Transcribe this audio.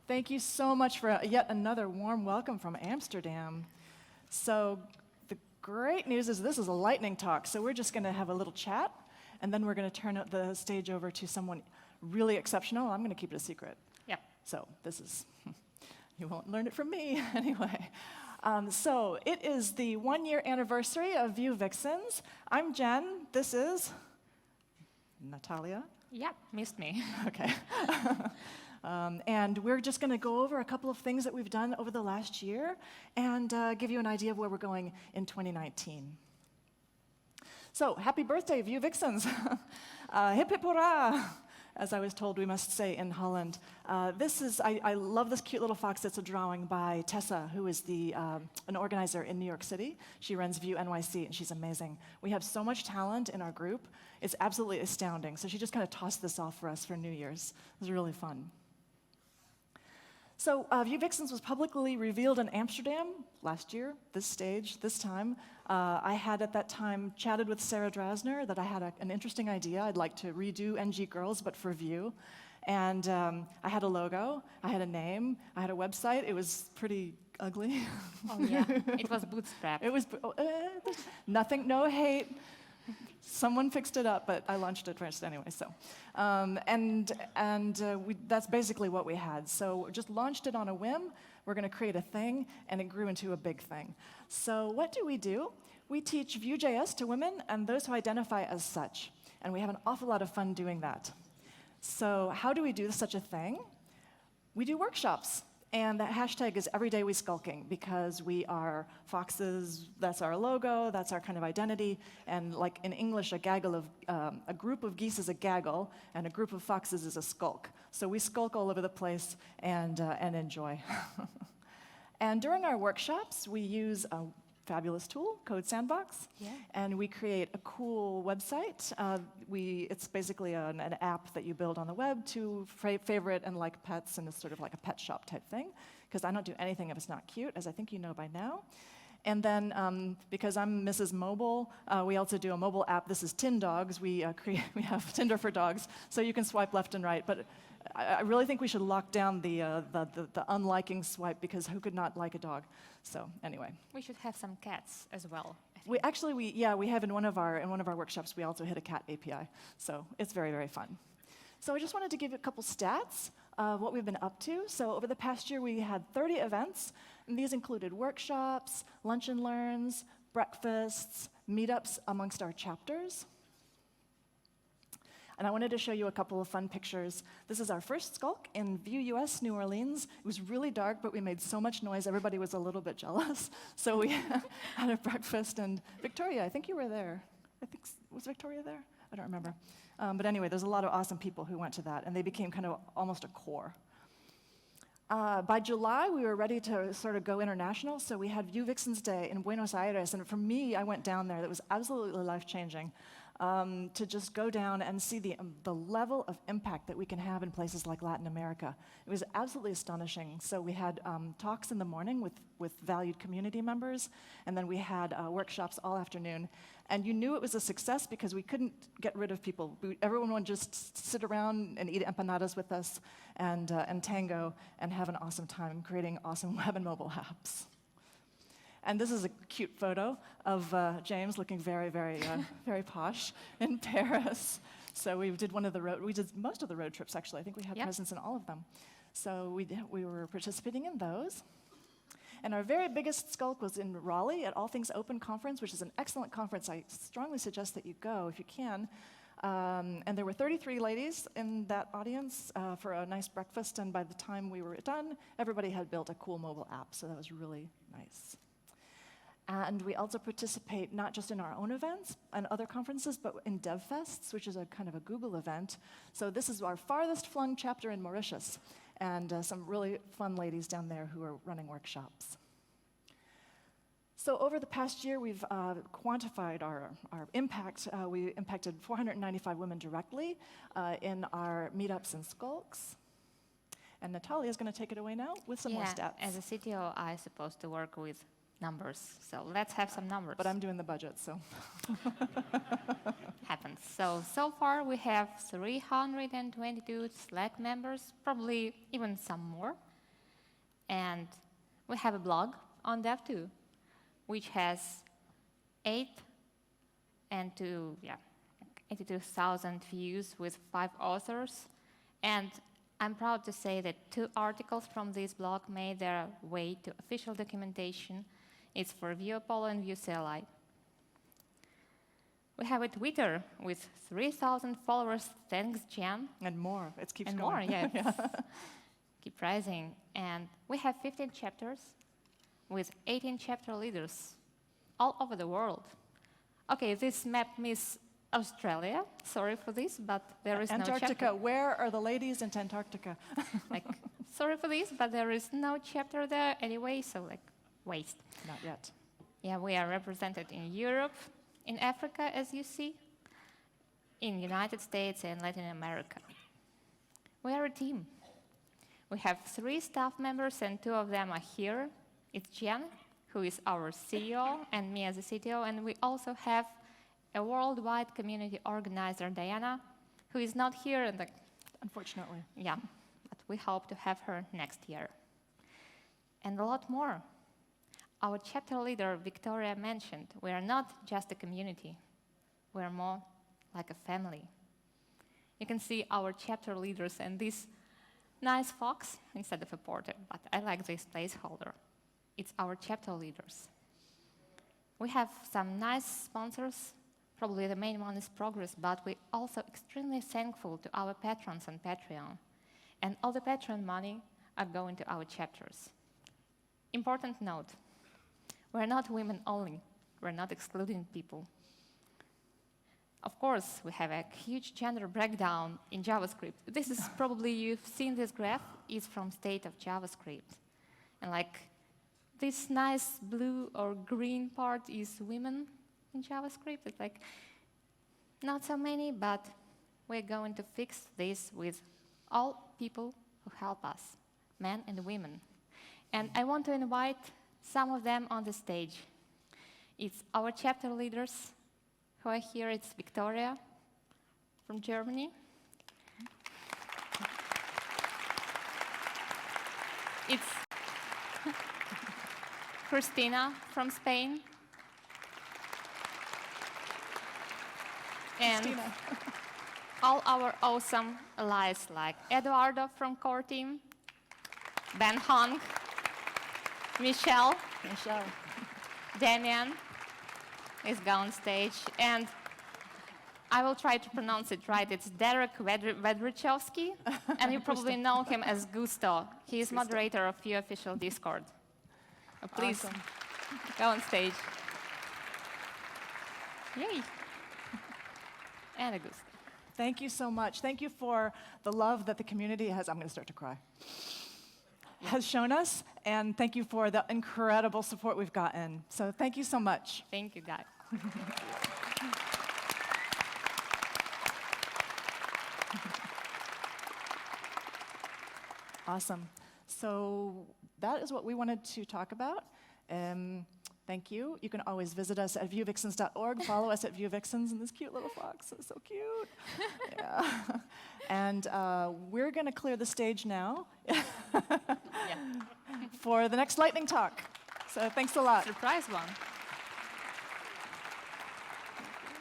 Thank you so much for yet another warm welcome from Amsterdam. So the great news is this is a lightning talk, so we're just going to have a little chat, and then we're going to turn the stage over to someone really exceptional. I'm going to keep it a secret. Yep. So this is, you won't learn it from me anyway. So it is the 1-year anniversary of Vue Vixens. I'm Jen. This is Natalia. Yep, missed me. Okay. And we're just going to go over a couple of things that we've done over the last year and give you an idea of where we're going in 2019. So, happy birthday, Vue Vixens. Hip hip hurrah, as I was told we must say in Holland. I love this cute little fox. It's a drawing by Tessa, who is an organizer in New York City. She runs Vue NYC, and she's amazing. We have so much talent in our group. It's absolutely astounding. So she just kind of tossed this off for us for New Year's. It was really fun. So Vue Vixens was publicly revealed in Amsterdam last year, this stage, this time. I had at that time chatted with Sarah Drasner that I had an interesting idea. I'd like to redo NG Girls, but for Vue. And I had a logo, I had a name, I had a website. It was pretty ugly. Oh yeah, it was bootstrapped. It was nothing, no hate. Someone fixed it up, but I launched it first anyway. So, that's basically what we had. So, just launched it on a whim. We're going to create a thing, and it grew into a big thing. So, what do? We teach Vue.js to women and those who identify as such, and we have an awful lot of fun doing that. So, how do we do such a thing? We do workshops. And that hashtag is everyday we skulking, because we are foxes. That's our logo. That's our kind of identity. And like in English, a group of geese is a gaggle, and a group of foxes is a skulk. So we skulk all over the place and enjoy. And during our workshops, we use a fabulous tool, Code Sandbox, and we create a cool website. It's basically an app that you build on the web to favorite and like pets, and it's sort of like a pet shop type thing, because I don't do anything if it's not cute, as I think you know by now. And then, because I'm Mrs. Mobile, we also do a mobile app. This is Tin Dogs. We have Tinder for dogs, so you can swipe left and right. But I really think we should lock down the unliking swipe, because who could not like a dog? So anyway, we should have some cats as well. We have in one of our workshops. We also hit a cat API, so it's very, very fun. So I just wanted to give you a couple stats of what we've been up to. So over the past year, we had 30 events, and these included workshops, lunch and learns, breakfasts, meetups amongst our chapters. And I wanted to show you a couple of fun pictures. This is our first skulk in Vue US, New Orleans. It was really dark, but we made so much noise, everybody was a little bit jealous. So we had a breakfast, and Victoria, I think you were there. Was Victoria there? I don't remember. But anyway, there's a lot of awesome people who went to that, and they became kind of almost a core. By July, we were ready to sort of go international, so we had Vue Vixens Day in Buenos Aires, and for me, I went down there. That was absolutely life-changing. To just go down and see the level of impact that we can have in places like Latin America. It was absolutely astonishing. So we had talks in the morning with valued community members, and then we had workshops all afternoon. And you knew it was a success because we couldn't get rid of people. Everyone would just sit around and eat empanadas with us and tango and have an awesome time creating awesome web and mobile apps. And this is a cute photo of James looking very, very, very posh in Paris. So we did most of the road trips, actually. I think we had presence in all of them. So we were participating in those. And our very biggest skulk was in Raleigh at All Things Open Conference, which is an excellent conference. I strongly suggest that you go if you can. And there were 33 ladies in that audience for a nice breakfast. And by the time we were done, everybody had built a cool mobile app. So that was really nice. And we also participate not just in our own events and other conferences, but in DevFests, which is a kind of a Google event. So this is our farthest flung chapter in Mauritius, and some really fun ladies down there who are running workshops. So over the past year, we've quantified our impact. We impacted 495 women directly in our meetups and skulks. And Natalia is going to take it away now with some more stats. As a CTO, I'm supposed to work with numbers. So let's have some numbers. But I'm doing the budget, so. Happens. So far we have 322 Slack members, probably even some more. And we have a blog on Dev too, which has 82,000 views with 5 authors. And I'm proud to say that 2 articles from this blog made their way to official documentation. It's for Vue Apollo and Vue CLI. We have a Twitter with 3,000 followers. Thanks, Jan. And more. It keeps And going. more, yeah. Keep rising. And we have 15 chapters with 18 chapter leaders all over the world. Okay, this map misses Australia. Sorry for this, but there is Antarctica. no chapter. Where are the ladies in Antarctica? Sorry for this, but there is no chapter there anyway, so waste. Not yet. Yeah, we are represented in Europe, in Africa, as you see, in United States and Latin America. We are a team. We have 3 staff members, and 2 of them are here. It's Jan, who is our CEO, and me as a CTO, and we also have a worldwide community organizer, Diana, who is not here, and unfortunately. Yeah, but we hope to have her next year. And a lot more. Our chapter leader, Victoria, mentioned we are not just a community. We are more like a family. You can see our chapter leaders and this nice fox instead of a portrait, but I like this placeholder. It's our chapter leaders. We have some nice sponsors. Probably the main one is Progress, but we're also extremely thankful to our patrons on Patreon. And all the Patreon money are going to our chapters. Important note, we're not women only. We're not excluding people. Of course, we have a huge gender breakdown in JavaScript. This is probably, you've seen this graph, is from State of JavaScript. And this nice blue or green part is women in JavaScript. It's not so many, but we're going to fix this with all people who help us, men and women. And I want to invite some of them on the stage. It's our chapter leaders who are here. It's Victoria from Germany. It's Christina from Spain. And Christina. all our awesome allies like Eduardo from core team, Ben Hong, Michelle, Damian is on stage, and I will try to pronounce it right. It's Derek Vedrichovsky, and you probably know him as Gusto. He is moderator of Vue official Discord. Please Awesome. go on stage. Yay. And Augusta. Thank you so much. Thank you for the love that the community has, I'm going to start to cry, has shown us, and thank you for the incredible support we've gotten. So thank you so much. Thank you, guys. Awesome. So that is what we wanted to talk about. Thank you. You can always visit us at vuevixens.org. Follow us at Vue Vixens, and this cute little fox is so cute. Yeah. And we're going to clear the stage now for the next lightning talk. So thanks a lot. Surprise one.